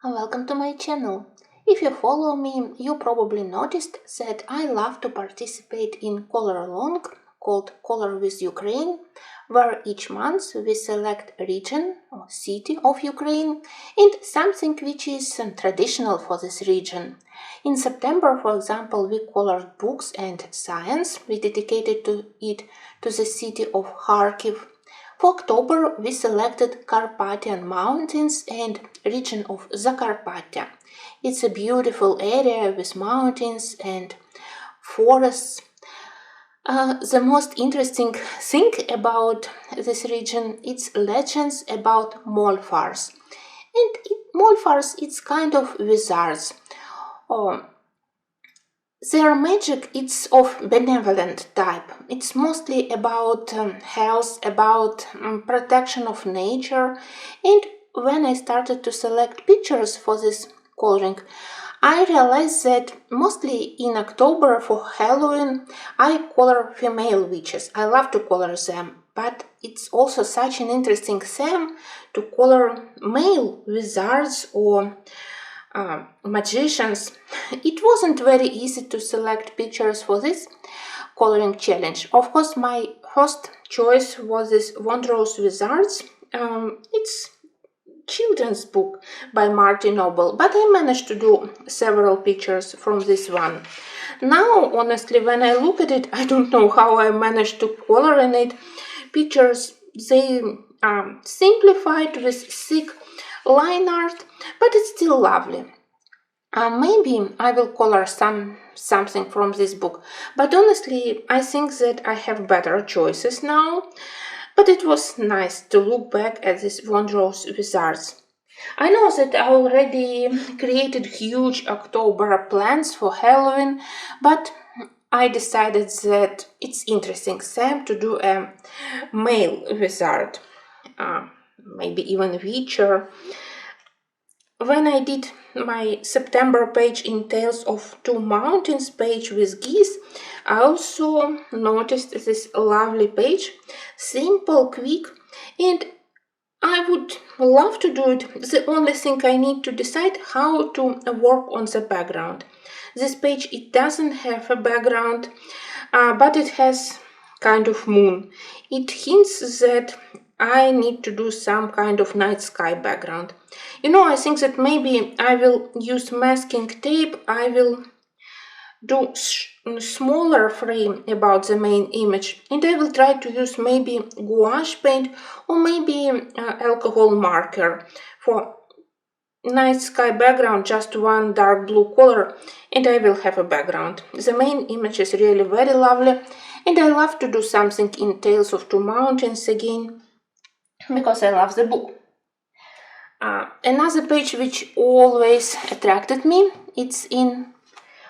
Welcome to my channel. If you follow me, you probably noticed that I love to participate in color along called Color with Ukraine, where each month we select a region or city of Ukraine and something which is traditional for this region. In September, for example, we colored books and science. We dedicated it to the city of Kharkiv. For October, we selected Carpathian Mountains and region of Zakarpattia. It's a beautiful area with mountains and forests. The most interesting thing about this region is legends about Molfars. And Molfars, it's kind of wizards. Oh, their magic is of benevolent type. It's mostly about health, about protection of nature. And when I started to select pictures for this coloring, I realized that mostly in October for Halloween, I color female witches. I love to color them, but it's also such an interesting theme to color male wizards or magicians. It wasn't very easy to select pictures for this coloring challenge. Of course, my first choice was this Wondrous Wizards. It's children's book by Martin Noble, but I managed to do several pictures from this one. Now, honestly, when I look at it, I don't know how I managed to color in it. Pictures, they simplified with thick line art, but it's still lovely. Maybe I will color something from this book, but honestly, I think that I have better choices now. But it was nice to look back at these wondrous wizards. I know that I already created huge October plans for Halloween, but I decided that it's interesting Sam to do a male wizard, maybe even Witcher. When I did my September page in Tales of Two Mountains page with geese, I also noticed this lovely page, simple, quick, and I would love to do it. The only thing I need to decide how to work on the background. This page, it doesn't have a background, but it has kind of moon. It hints that I need to do some kind of night sky background. I think that maybe I will use masking tape. I will do smaller frame about the main image, and I will try to use maybe gouache paint or maybe alcohol marker for night sky background, just one dark blue color, and I will have a background. The main image is really very lovely, and I love to do something in Tales of Two Mountains again because I love the book. Another page which always attracted me, it's in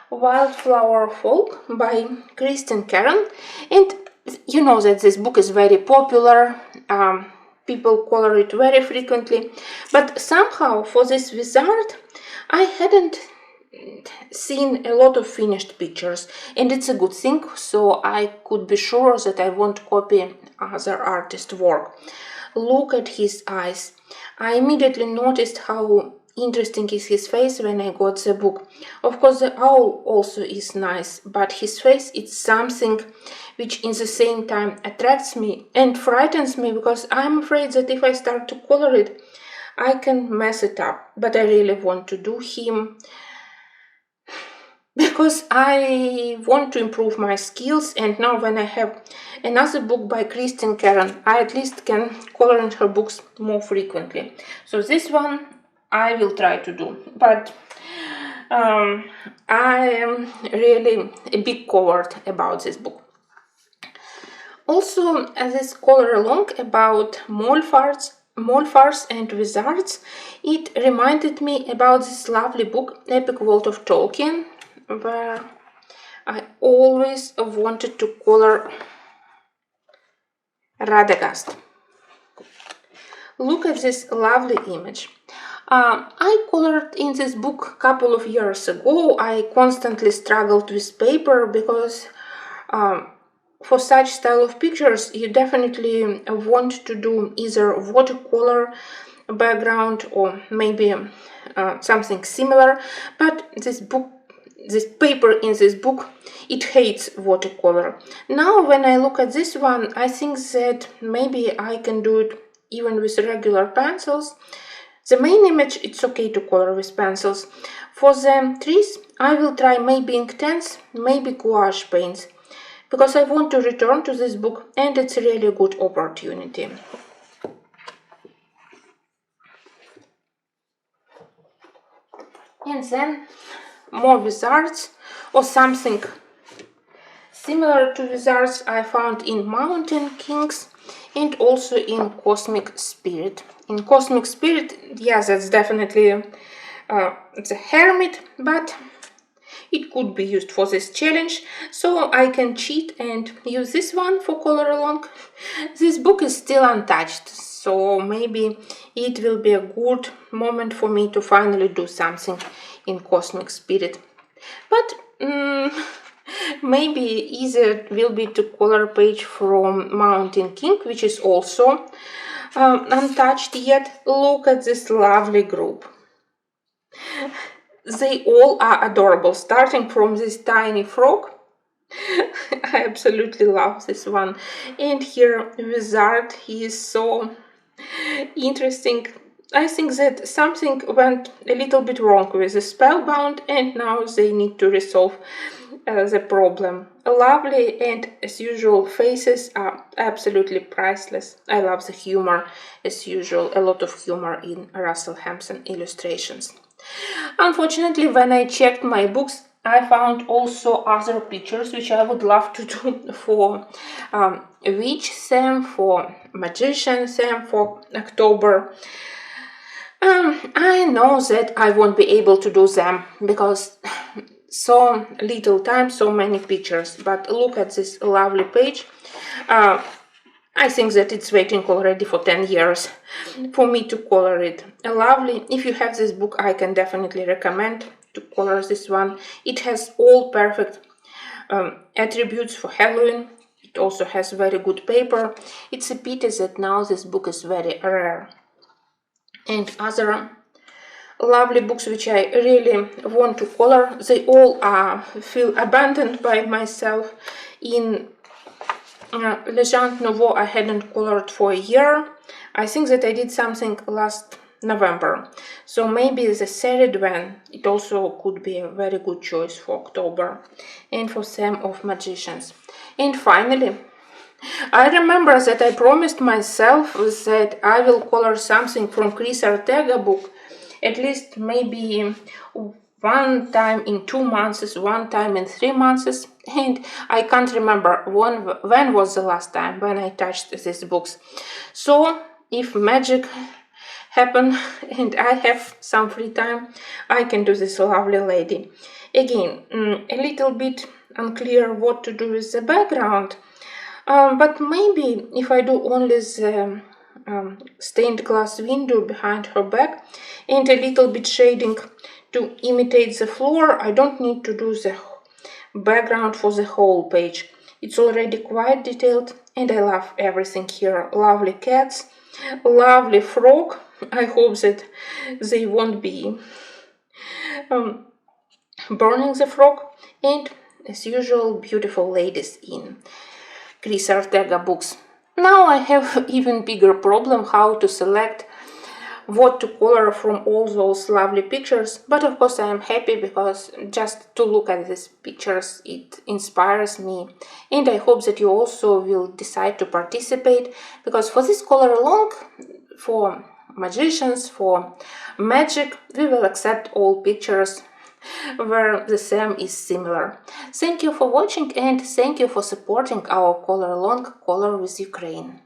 Wildflower Folk by Kristen Karen, and you know that this book is very popular. People color it very frequently, but somehow for this wizard I hadn't seen a lot of finished pictures, and it's a good thing, so I could be sure that I won't copy other artists' work. Look at his eyes. I immediately noticed how interesting is his face when I got the book. Of course, the owl also is nice, but his face is something which in the same time attracts me and frightens me, because I'm afraid that if I start to color it, I can mess it up. But I really want to do him because I want to improve my skills, and now when I have another book by Kristen Karen, I at least can color in her books more frequently. So this one I will try to do, but I am really a big coward about this book. Also, this color along about Molfars and Wizards, it reminded me about this lovely book, Epic World of Tolkien, where I always wanted to color Radagast. Look at this lovely image. I colored in this book a couple of years ago. I constantly struggled with paper because for such style of pictures, you definitely want to do either watercolor background or maybe something similar, but this paper in this book, it hates watercolor. Now when I look at this one, I think that maybe I can do it even with regular pencils. The main image, it's okay to color with pencils. For the trees, I will try maybe Inktense, maybe gouache paints, because I want to return to this book and it's really a good opportunity. And then more wizards or something similar to wizards I found in Mountain Kings and also in Cosmic Spirit. In Cosmic Spirit, yes, that's definitely it's a hermit, but it could be used for this challenge, so I can cheat and use this one for color along. This book is still untouched, so maybe it will be a good moment for me to finally do something in Cosmic Spirit. But maybe easier will be to color page from Mountain King, which is also untouched yet. Look at this lovely group. They all are adorable, starting from this tiny frog. I absolutely love this one. And here, Wizard, he is so interesting. I think that something went a little bit wrong with the Spellbound, and now they need to resolve the problem. Lovely, and as usual, faces are absolutely priceless. I love the humor, as usual, a lot of humor in Russell Hampson illustrations. Unfortunately, when I checked my books, I found also other pictures which I would love to do for witch theme, for magician theme, for October. I know that I won't be able to do them because so little time, so many pictures. But look at this lovely page. I think that it's waiting already for 10 years for me to color it. Lovely. If you have this book, I can definitely recommend to color this one. It has all perfect attributes for Halloween. It also has very good paper. It's a pity that now this book is very rare. And other lovely books which I really want to color, they all feel abandoned by myself. In Legend Nouveau I hadn't colored for a year. I think that I did something last November. So maybe the Ceridwen, it also could be a very good choice for October. And for Theme of Magicians. And finally, I remember that I promised myself that I will color something from Chris Ortega book at least maybe one time in 2 months, one time in 3 months, and I can't remember when was the last time when I touched these books. So if magic happen and I have some free time, I can do this lovely lady. Again, a little bit unclear what to do with the background, but maybe if I do only the stained glass window behind her back and a little bit shading to imitate the floor, I don't need to do the background for the whole page. It's already quite detailed and I love everything here. Lovely cats, lovely frog. I hope that they won't be burning the frog, and as usual, beautiful ladies in Chris Ortega books. Now I have even bigger problem how to select what to color from all those lovely pictures, but of course I am happy because just to look at these pictures it inspires me, and I hope that you also will decide to participate, because for this color along, for magicians, for magic, we will accept all pictures where the theme is similar. Thank you for watching and thank you for supporting our color along Color with Ukraine.